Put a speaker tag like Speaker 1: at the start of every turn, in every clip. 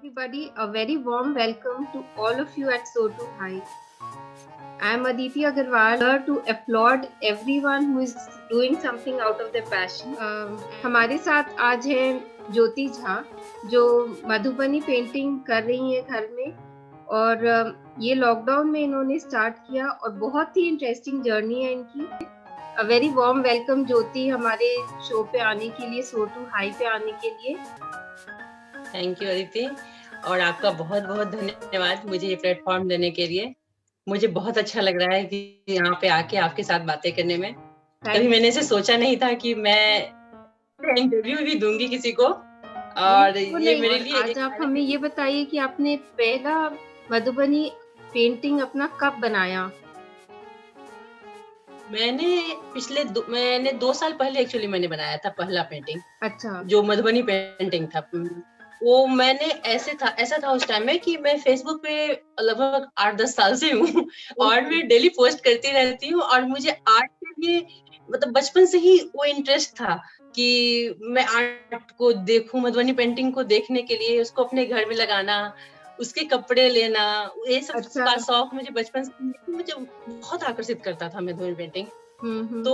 Speaker 1: everybody. A very warm welcome to all of you at So Too High. I am Aditi Agarwal here to applaud everyone who is doing something out of their passion. हमारे साथ आज है ज्योति झा जो Madhubani painting कर रही है घर में और ये लॉकडाउन में इन्होंने स्टार्ट किया और बहुत ही इंटरेस्टिंग जर्नी है इनकी. अ वेरी वार्म वेलकम ज्योति हमारे शो पे आने के लिए, सो टू हाई पे आने के लिए.
Speaker 2: थैंक यू अदिति और आपका बहुत बहुत धन्यवाद मुझे ये प्लेटफॉर्म देने के लिए. मुझे बहुत अच्छा लग रहा है कि यहाँ पे आके आपके साथ बातें करने में. कभी मैंने ऐसे सोचा नहीं था कि मैं इंटरव्यू भी दूंगी किसी को और ये मेरे लिए.
Speaker 1: आज आप हमें ये बताइए कि आपने पहला मधुबनी पेंटिंग अपना कब बनाया?
Speaker 2: मैंने 2 साल पहले एक्चुअली मैंने बनाया था पहला पेंटिंग.
Speaker 1: अच्छा.
Speaker 2: जो मधुबनी पेंटिंग था वो मैंने ऐसा था उस टाइम में कि मैं फेसबुक पे लगभग 8-10 साल से हूँ और मैं डेली पोस्ट करती रहती हूँ और मुझे आर्ट के लिए मतलब बचपन से ही वो इंटरेस्ट था कि मैं आर्ट को देखूं, मधुबनी पेंटिंग को देखने के लिए, उसको अपने घर में लगाना, उसके कपड़े लेना, ये सब का शौक मुझे बचपन से मुझे बहुत आकर्षित करता था मधुबनी पेंटिंग. तो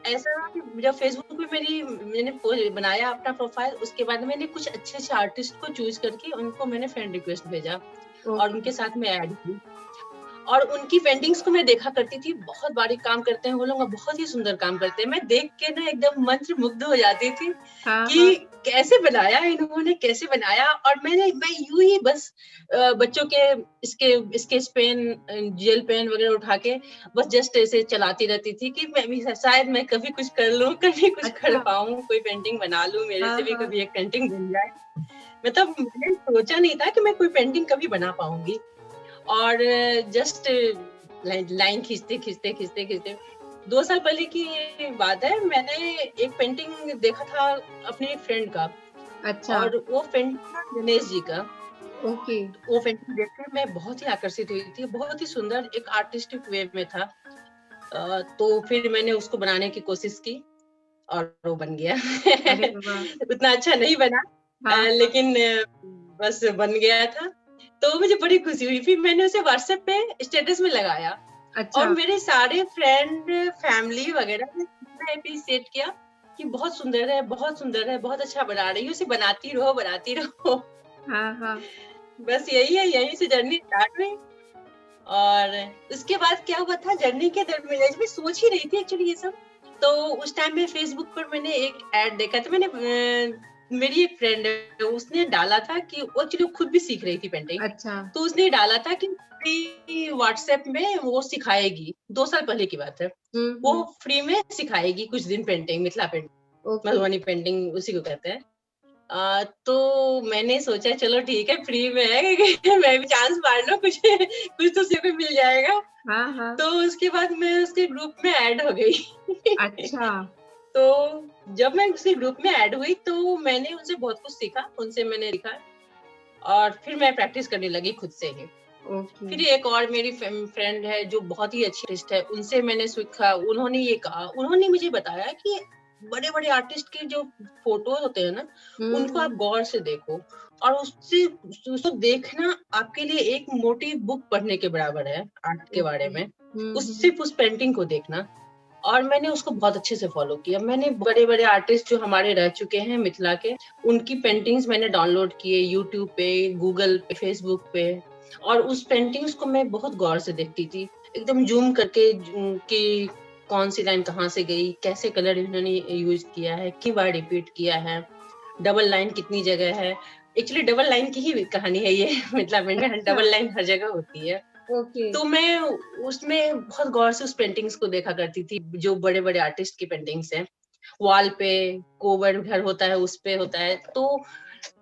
Speaker 2: ऐसा जब फेसबुक पे मैंने बनाया अपना प्रोफाइल, उसके बाद मैंने कुछ अच्छे आर्टिस्ट को चूज करके उनको मैंने फ्रेंड रिक्वेस्ट भेजा और उनके साथ मैं ऐड हुई और उनकी पेंटिंग्स को मैं देखा करती थी. बहुत बारीक काम करते हैं वो लोग, बहुत ही सुंदर काम करते हैं. मैं देख के ना एकदम मंत्र मुग्ध हो जाती थी कि कैसे बनाया इन्होंने, कैसे बनाया. और मैं यूं ही बस बच्चों के स्केच पेन, जेल पेन वगैरह उठा के बस जस्ट ऐसे चलाती रहती थी कि मैं भी शायद मैं कभी कुछ कर लूं, कभी कुछ कर पाऊं, कोई पेंटिंग बना लूं, मेरे से भी कभी एक पेंटिंग बन जाए. मतलब मैंने सोचा नहीं था कि मैं कोई पेंटिंग कभी बना पाऊंगी. और जस्ट लाइन खींचते 2 साल पहले की बात है. मैंने एक पेंटिंग देखा था अपने एक फ्रेंड का. अच्छा. और वो पेंटिंग था गणेश जी का. ओके. वो पेंटिंग देखकर मैं बहुत ही आकर्षित हुई थी. बहुत ही सुंदर एक आर्टिस्टिक वे में था. तो फिर मैंने उसको बनाने की कोशिश की और वो बन गया. उतना अच्छा नहीं बना. लेकिन बस बन गया था. तो मुझे बड़ी खुशी हुई. फिर मैंने उसे व्हाट्सएप पे स्टेटस में लगाया. अच्छा. और मेरे सारे फ्रेंड, फैमिली वगैरह ने अप्रिशिएट किया कि बहुत सुंदर है, बहुत अच्छा बना रही है, उसे बनाती रहो. हाँ. बस यही है, यहीं से जर्नी स्टार्ट हुई. और उसके बाद क्या हुआ था जर्नी के दरमियान में सोच ही रही थी एक्चुअली ये सब. तो उस टाइम में फेसबुक पर मैंने एक ऐड देखा था. मेरी एक फ्रेंड है, उसने डाला था कि वो एक्चुअली खुद भी सीख रही थी पेंटिंग. अच्छा. तो उसने डाला था कि फ्री व्हाट्सएप में वो सिखाएगी. 2 साल पहले की बात है. वो फ्री में सिखाएगी कुछ दिन painting, Mithila painting, Madhubani painting उसी को कहते हैं. तो मैंने सोचा चलो ठीक है, फ्री में है मैं भी चांस मार लूं, कुछ तो सीखने को मिल जाएगा. हाँ. तो उसके बाद मैं उसके ग्रुप में ऐड हो गई. अच्छा. तो जब मैं उसके ग्रुप में ऐड हुई तो मैंने उनसे बहुत कुछ सीखा, उनसे मैंने सीखा और फिर मैं प्रैक्टिस करने लगी खुद से ही. फिर एक और मेरी फ्रेंड है जो बहुत ही अच्छी आर्टिस्ट है, उनसे मैंने सीखा. उन्होंने मुझे बताया कि बड़े आर्टिस्ट के जो फोटो होते हैं ना, उनको आप गौर से देखो और उसको देखना आपके लिए एक मोटी बुक पढ़ने के बराबर है आर्ट के बारे में. सिर्फ उस पेंटिंग को देखना. और मैंने उसको बहुत अच्छे से फॉलो किया. मैंने बड़े आर्टिस्ट जो हमारे रह चुके हैं मिथिला के, उनकी पेंटिंग्स मैंने डाउनलोड किए यूट्यूब पे, गूगल पे, फेसबुक पे. और उस पेंटिंग्स को मैं बहुत गौर से देखती थी, एकदम जूम करके कि कौन सी लाइन कहाँ से गई, कैसे कलर इन्होंने यूज किया है, कितनी बार रिपीट किया है, डबल लाइन कितनी जगह है. एक्चुअली डबल लाइन की ही कहानी है ये मिथिला पेंटिंग. डबल लाइन हर जगह होती है. तो मैं उसमें बहुत गौर से उस पेंटिंग्स को देखा करती थी जो बड़े आर्टिस्ट की पेंटिंग्स हैं. वॉल पे कोवर घर होता है, उस पे होता है. तो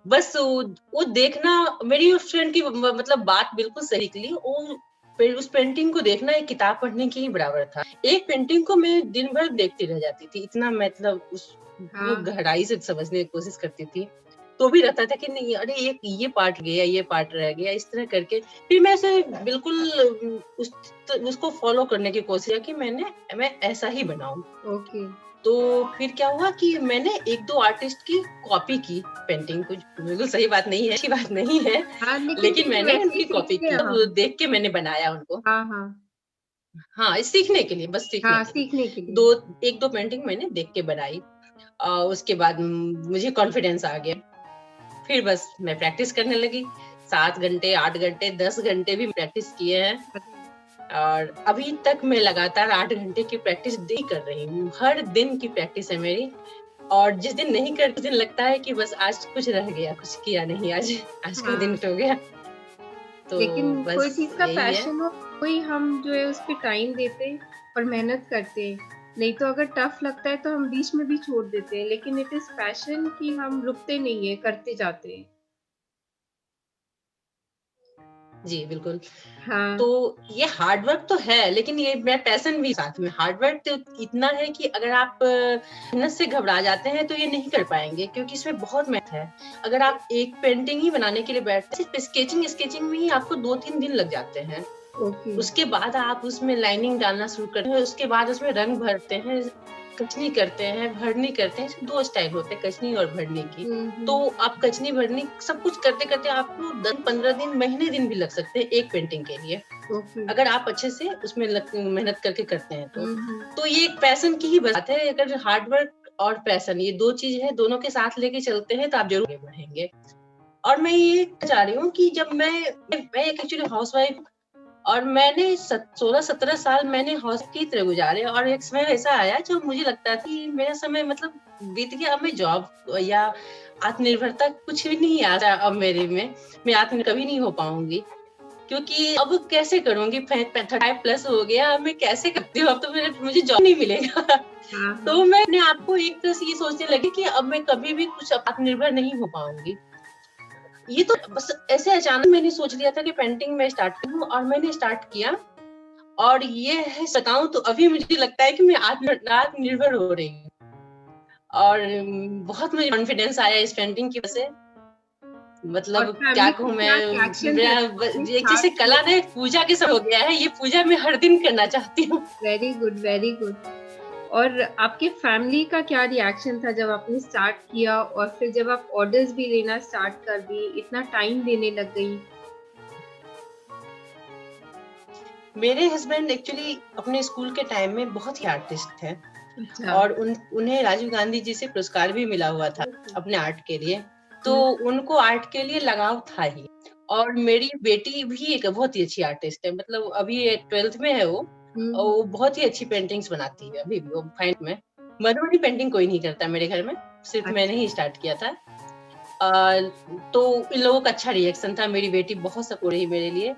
Speaker 2: बस वो देखना, मेरी उस फ्रेंड की मतलब बात बिल्कुल सही निकली. उस पेंटिंग को देखना एक किताब पढ़ने के ही बराबर था. एक पेंटिंग को मैं दिन भर देखती रह जाती थी, इतना मतलब वो गहराई से समझने की कोशिश करती थी. तो भी रहता था कि नहीं, अरे ये पार्ट गया, ये पार्ट रह गया, इस तरह करके. फिर मैं उसे बिल्कुल उसको फॉलो करने की कोशिश की कि मैं ऐसा ही बनाऊं. ओके. तो फिर क्या हुआ कि मैंने 1-2 आर्टिस्ट की कॉपी की पेंटिंग, कुछ बिल्कुल सही बात नहीं है, अच्छी बात नहीं है,
Speaker 1: हाँ, लेकिन
Speaker 2: लेकिन
Speaker 1: देखिए
Speaker 2: मैंने
Speaker 1: वैसे ही
Speaker 2: उनकी कॉपी
Speaker 1: सीखते
Speaker 2: की,
Speaker 1: हैं
Speaker 2: तो
Speaker 1: हम।
Speaker 2: देख के मैंने बनाया उनको।
Speaker 1: हाँ, हाँ।
Speaker 2: हाँ, सीखने के लिए, बस सीखने
Speaker 1: हाँ,
Speaker 2: के लिए।
Speaker 1: सीखने के लिए।
Speaker 2: 2 1-2 पेंटिंग मैंने देख के बनाई। उसके बाद मुझे कॉन्फिडेंस आ गया। फिर बस मैं प्रैक्टिस करने लगी। 7 घंटे, 8 घंटे, 10 घंटे भी प्रैक्टिस किए हैं। और अभी तक मैं लगातार 8 घंटे की प्रैक्टिस डेली कर रही हूँ। हर दिन की प्रैक्टिस है मेरी। और जिस दिन नहीं करती, उस दिन लगता है कि बस आज कुछ रह गया, कुछ किया नहीं आज, आज का दिन
Speaker 1: हाँ,
Speaker 2: तो गया। तो
Speaker 1: लेकिन कोई
Speaker 2: बस
Speaker 1: चीज़ का
Speaker 2: यही है।
Speaker 1: पैशन हो, कोई हम जो है उस पे टाइम देते और मेहनत करते हैं। नहीं तो अगर टफ लगता है तो हम बीच में भी छोड़ देते हैं, लेकिन इट इज़ पैशन कि हम रुकते नहीं है, करते जाते हैं।
Speaker 2: जी, बिल्कुल।
Speaker 1: हाँ,
Speaker 2: तो ये हार्ड वर्क तो है, लेकिन ये मेरा पैशन भी साथ में। हार्ड वर्क तो इतना है कि अगर आप मेहनत से घबरा जाते हैं तो ये नहीं कर पाएँगे, क्योंकि इसमें बहुत मेहनत है। अगर आप एक पेंटिंग ही बनाने के लिए बैठते हैं, सिर्फ स्केचिंग में ही आपको 2-3 दिन लग जाते हैं।
Speaker 1: ओके।
Speaker 2: उसके बाद आप उसमें लाइनिंग डालना शुरू करते हैं, उसके बाद उसमें रंग भरते हैं, कचनी करते हैं, भरनी करते हैं। इसमें 2 स्टाइल होते हैं, कचनी और भरने की।
Speaker 1: हुँ,
Speaker 2: तो
Speaker 1: हुँ।
Speaker 2: आप कचनी भरनी सब कुछ करते-करते आपको 10-15 दिन, महीने दिन भी लग सकते हैं एक पेंटिंग के लिए।
Speaker 1: ओके।
Speaker 2: अगर आप अच्छे से उसमें मेहनत करके करते हैं तो।
Speaker 1: हुँ, हुँ।
Speaker 2: तो ये एक पैशन की ही बात है। अगर हार्ड वर्क और पैशन, ये 2 चीज़ है, दोनों के साथ लेके चलते हैं तो आप ज़रूर आगे बढ़ेंगे। और मैं ये चाह रही हूँ कि जब मैं एक एक्चुअली हाउसवाइफ, और मैंने 16-17 साल मैंने हॉस्टल की तरह गुजारे, और एक समय ऐसा आया जब मुझे लगता था कि मेरा समय मतलब बीत गया, अब मैं जॉब या आत्मनिर्भरता कुछ भी नहीं आ रहा अब मेरे में। मैं आत्मनिर्भर कभी नहीं हो पाऊँगी, क्योंकि अब कैसे करूँगी? 35 प्लस हो गया, अब मैं कैसे करती हूँ? अब तो मुझे जॉब नहीं मिलेगा।
Speaker 1: हाँ,
Speaker 2: तो
Speaker 1: हाँ।
Speaker 2: मैं अपने आप को एक तरह से ये सोचने लगी कि अब मैं कभी भी कुछ आत्मनिर्भर नहीं हो पाऊँगी। ये तो बस ऐसे अचानक मैंने सोच लिया था कि पेंटिंग मैं स्टार्ट करूँ, और मैंने स्टार्ट किया। और ये है, बताऊँ तो अभी मुझे लगता है कि मैं आत्मनिर्भर हो रही हूँ। और बहुत मुझे कॉन्फिडेंस आया इस पेंटिंग की वजह से।
Speaker 1: और
Speaker 2: मतलब क्या
Speaker 1: फैमिली
Speaker 2: कहूँ
Speaker 1: के क्या
Speaker 2: मैं,
Speaker 1: रिएक्शंस
Speaker 2: मेरा
Speaker 1: आपने
Speaker 2: एक जैसे
Speaker 1: स्टार्ट
Speaker 2: कला
Speaker 1: किया?
Speaker 2: ना एक पूजा के सब हो गया है, ये पूजा मैं हर दिन करना चाहती हूँ।
Speaker 1: Very good, very good. और आपके फैमिली का क्या रिएक्शन था जब आपने स्टार्ट किया और फिर जब आप ऑर्डर्स भी लेना स्टार्ट कर दिए, इतना टाइम देने लग गई?
Speaker 2: मेरे हस्बैंड एक्चुअली अपने स्कूल के टाइम में बहुत ही आर्टिस्ट हैं,
Speaker 1: अच्छा।
Speaker 2: और उन्हें राजीव गांधी जी से पुरस्कार भी मिला हुआ था
Speaker 1: ओके।
Speaker 2: अपने आर्ट के लिए। तो
Speaker 1: हुँ,
Speaker 2: उनको आर्ट के लिए लगाव था ही। और मेरी बेटी भी एक बहुत ही अच्छी आर्टिस्ट है, मतलब अभी 12th में है वो।
Speaker 1: हुँ,
Speaker 2: और
Speaker 1: हुँ।
Speaker 2: वो बहुत ही अच्छी पेंटिंग्स बनाती है अभी भी, वो फाइन में। मधुबनी पेंटिंग कोई नहीं करता मेरे घर में, सिर्फ मैंने
Speaker 1: अच्छा।
Speaker 2: ही स्टार्ट किया था। तो इन लोगों का अच्छा रिएक्शन था। मेरी बेटी बहुत सपोर्ट रही मेरे लिए।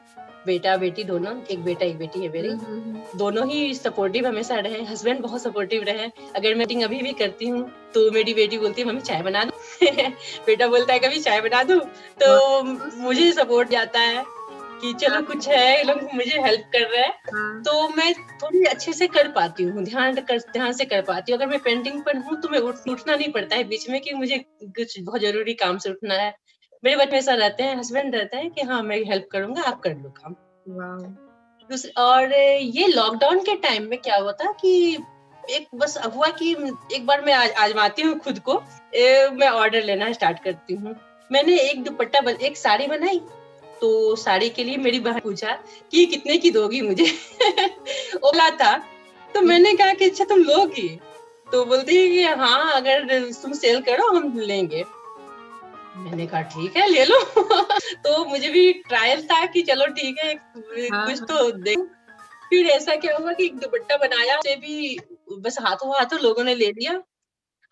Speaker 2: बेटा-बेटी दोनों, एक बेटा एक बेटी है मेरी।
Speaker 1: हुँ, हुँ, हुँ।
Speaker 2: दोनों ही सपोर्टिव हमेशा रहे, हस्बैंड बहुत सपोर्टिव रहे। अगर मैं मीटिंग अभी भी करती हूँ, तो मेरी बेटी बोलती है, "मम्मी चाय बना दूँ?" बेटा बोलता है, "कभी चाय बना दूँ?"
Speaker 1: वाह!
Speaker 2: तो
Speaker 1: सो
Speaker 2: मुझे
Speaker 1: स्वीट।
Speaker 2: सपोर्ट जाता है कि चलो
Speaker 1: हाँ,
Speaker 2: कुछ है, ये लोग मुझे हेल्प कर रहे हैं।
Speaker 1: हाँ।
Speaker 2: तो मैं थोड़ी अच्छे से कर पाती हूँ, ध्यान से कर पाती हूँ। अगर मैं पेंटिंग पर हूँ, तो मैं उठना नहीं पड़ता है बीच में कि मुझे कुछ बहुत ज़रूरी काम से उठना है। मेरे बच्चे हमेशा रहते हैं, हस्बैंड रहते हैं कि हाँ, मैं हेल्प करूँगा, आप कर लो काम।
Speaker 1: वाओ!
Speaker 2: और ये लॉकडाउन के टाइम में क्या हुआ था कि एक बस हुआ कि एक बार मैं आजमाती हूँ खुद को। मैं ऑर्डर लेना स्टार्ट करती हूँ। मैंने एक साड़ी बनाई, तो साड़ी के लिए मेरी बहन पूछा कि कितने की दोगी मुझे? बोला था, तो मैंने कहा कि अच्छा तुम लोगी? तो बोलती है कि हाँ, अगर तुम सेल करो हम लेंगे। मैंने कहा ठीक है, ले लो। तो मुझे भी ट्रायल था कि चलो ठीक है,
Speaker 1: हाँ,
Speaker 2: कुछ
Speaker 1: हाँ।
Speaker 2: तो दे। फिर ऐसा क्या हुआ कि एक दुपट्टा बनाया, उसे भी बस हाथों-हाथों लोगों ने ले लिया,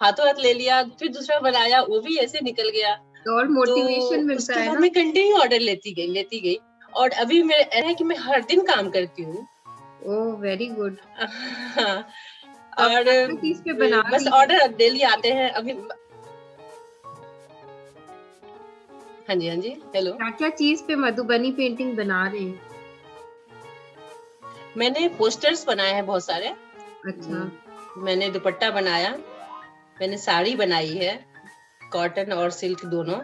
Speaker 2: हाथों-हाथ ले लिया। फिर दूसरा बनाया, वो भी ऐसे निकल गया।
Speaker 1: तो और
Speaker 2: तो
Speaker 1: मोटिवेशन मिलता
Speaker 2: उसके
Speaker 1: है
Speaker 2: बाद
Speaker 1: ना?
Speaker 2: मैं कंटिन्यू ऑर्डर लेती गई। और अभी मैं ऐसा है कि मैं हर दिन काम करती हूँ।
Speaker 1: ओह! Very good.
Speaker 2: हाँ,
Speaker 1: तो आप
Speaker 2: और
Speaker 1: क्या-क्या चीज़ पे बना
Speaker 2: बस
Speaker 1: रही हैं?
Speaker 2: ऑर्डर डेली आते हैं अभी। हाँ जी, हाँ जी। हेलो।
Speaker 1: क्या-क्या चीज़ पे मधुबनी पेंटिंग बना रहे हैं?
Speaker 2: मैंने पोस्टर्स बनाए हैं बहुत सारे।
Speaker 1: अच्छा।
Speaker 2: मैंने दुपट्टा बनाया, मैंने साड़ी बनाई है, कॉटन और सिल्क दोनों।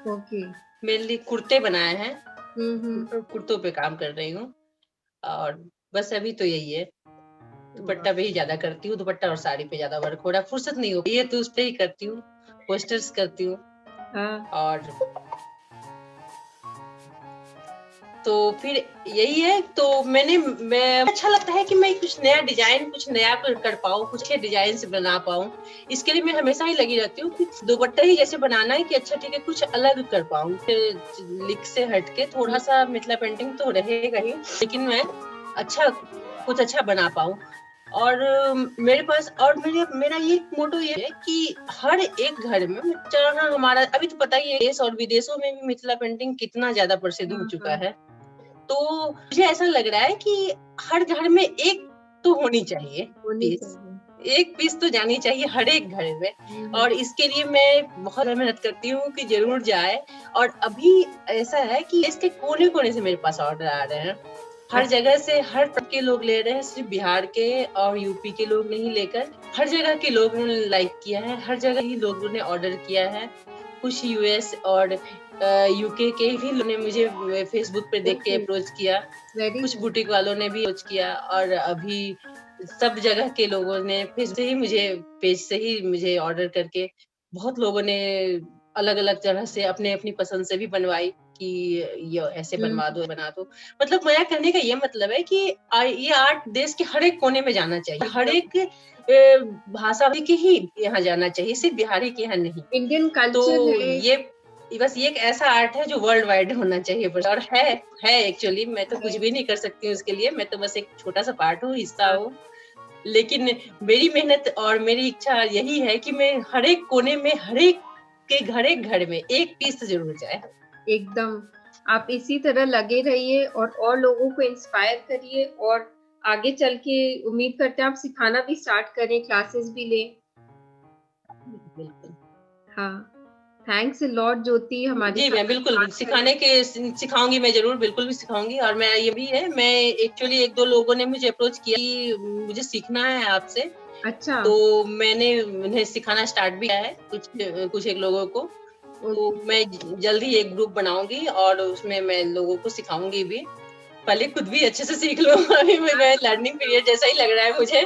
Speaker 1: ओके।
Speaker 2: मेनली कुर्ते बनाए हैं,
Speaker 1: हुँ, हुँ।
Speaker 2: कुर्तों पे काम कर रही हूँ। और बस अभी तो यही है। दुपट्टा पे ही ज्यादा करती हूँ, दुपट्टा और साड़ी पे ज्यादा वर्क हो रहा है, फुर्सत नहीं हो ये तो उस पे ही करती हूँ, पोस्टर्स करती हूँ।
Speaker 1: हाँ।
Speaker 2: और तो फिर यही है, तो मैं अच्छा लगता है कि मैं कुछ नया डिजाइन, कुछ नया कर पाऊँ, कुछ अच्छे डिजाइन से बना पाऊँ। इसके लिए मैं हमेशा ही लगी रहती हूँ कि दुपट्टा ही जैसे बनाना है कि अच्छा ठीक है कुछ अलग कर पाऊँ, लिख से हट के थोड़ा सा मिथिला पेंटिंग तो रहेगा ही, लेकिन मैं अच्छा कुछ अच्छा बना पाऊँ। और मेरे पास और मेरा ये मोटो ये है कि हर एक घर में, जहाँ हमारा अभी तो पता ही है देश और विदेशों में भी मिथिला पेंटिंग कितना ज्यादा प्रसिद्ध हो चुका है, तो मुझे ऐसा लग रहा है कि हर घर में एक तो होनी चाहिए पीस, एक पीस तो जानी चाहिए हर एक घर में। और इसके लिए मैं बहुत मेहनत करती हूँ कि जरूर जाए। और अभी ऐसा है कि इसके कोने कोने से मेरे पास ऑर्डर आ रहे हैं, हर जगह से, हर तरह के लोग ले रहे हैं, सिर्फ बिहार के और यूपी के लोग नहीं लेकर हर जगह के लोगों ने लाइक किया है, हर जगह ही लोगों ने ऑर्डर किया है। कुछ यूएस और यूके के भी लोगों ने मुझे फेसबुक पे देख के अप्रोच किया, कुछ बुटीक वालों ने भी अप्रोच किया, और अभी सब जगह के लोगों ने पेज से ही मुझे ऑर्डर करके, बहुत लोगों ने अलग अलग तरह से अपने अपनी पसंद से भी बनवाई कि ये ऐसे बनवा दो, बना दो। मतलब मेरा कहने का ये मतलब है कि ये आर्ट देश के हर एक कोने में जाना चाहिए, हर एक भाषा के ही यहाँ जाना चाहिए, सिर्फ बिहारी के यहाँ नहीं।
Speaker 1: इंडियन कल्चर
Speaker 2: तो
Speaker 1: है
Speaker 2: ये बस ये एक ऐसा आर्ट है जो वर्ल्ड वाइड होना चाहिए बस। और है एक्चुअली, मैं तो कुछ भी नहीं कर सकती हूँ इसके लिए, मैं तो बस एक छोटा सा पार्ट हूँ, हिस्सा हूँ। लेकिन मेरी मेहनत और मेरी इच्छा यही है कि मैं हर एक कोने में, हर एक घर में एक पीस जरूर जाए।
Speaker 1: एकदम, आप इसी तरह लगे रहिए और लोगों को इंस्पायर करिए, और आगे चल के उम्मीद करते हैं आप सिखाना भी स्टार्ट करें, क्लासेस भी लें।
Speaker 2: बिल्कुल,
Speaker 1: हाँ, थैंक्स अ लॉट ज्योति हमारे
Speaker 2: जी
Speaker 1: साथ
Speaker 2: मैं बिल्कुल सिखाऊंगी, मैं जरूर बिल्कुल भी सिखाऊंगी। और मैं ये भी है, मैं एक्चुअली एक दो लोगों ने मुझे अप्रोच किया कि मुझे सीखना है आपसे,
Speaker 1: अच्छा,
Speaker 2: तो मैंने उन्हें सिखाना स्टार्ट भी किया है, कुछ एक लोगों को। तो मैं जल्दी एक ग्रुप बनाऊंगी और उसमें मैं लोगों को सिखाऊंगी भी, पहले खुद भी अच्छे से सीख लूं। अभी मेरा लर्निंग पीरियड जैसा ही लग रहा है मुझे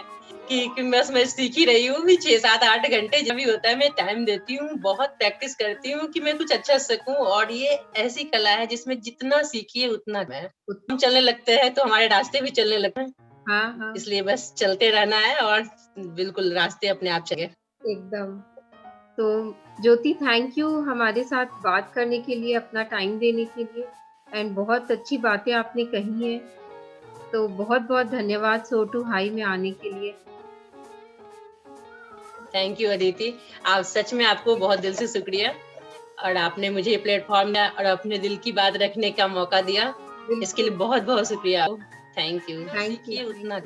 Speaker 2: कि बस मैं सीख ही रही हूँ, 6-7-8 घंटे जब भी होता है मैं टाइम देती हूँ, बहुत प्रैक्टिस करती हूँ कि मैं कुछ अच्छा सकूं। और ये ऐसी कला है जिसमें जितना सीखिए उतना मैं, हम चलने लगते हैं तो हमारे रास्ते भी चलने लगते हैं।
Speaker 1: हाँ,
Speaker 2: इसलिए बस चलते रहना है और बिल्कुल रास्ते अपने आप चले
Speaker 1: एकदम। तो ज्योति, थैंक यू हमारे साथ बात करने के लिए, अपना टाइम देने के लिए, एंड बहुत अच्छी बातें आपने कही है। तो बहुत बहुत धन्यवाद सो टू हाई में आने के लिए।
Speaker 2: थैंक यू अदिति, आप सच में, आपको बहुत दिल से शुक्रिया, और आपने मुझे ये प्लेटफॉर्म दिया और अपने दिल की बात रखने का मौका दिया, इसके लिए बहुत बहुत शुक्रिया। थैंक यू, सीखिए उतना।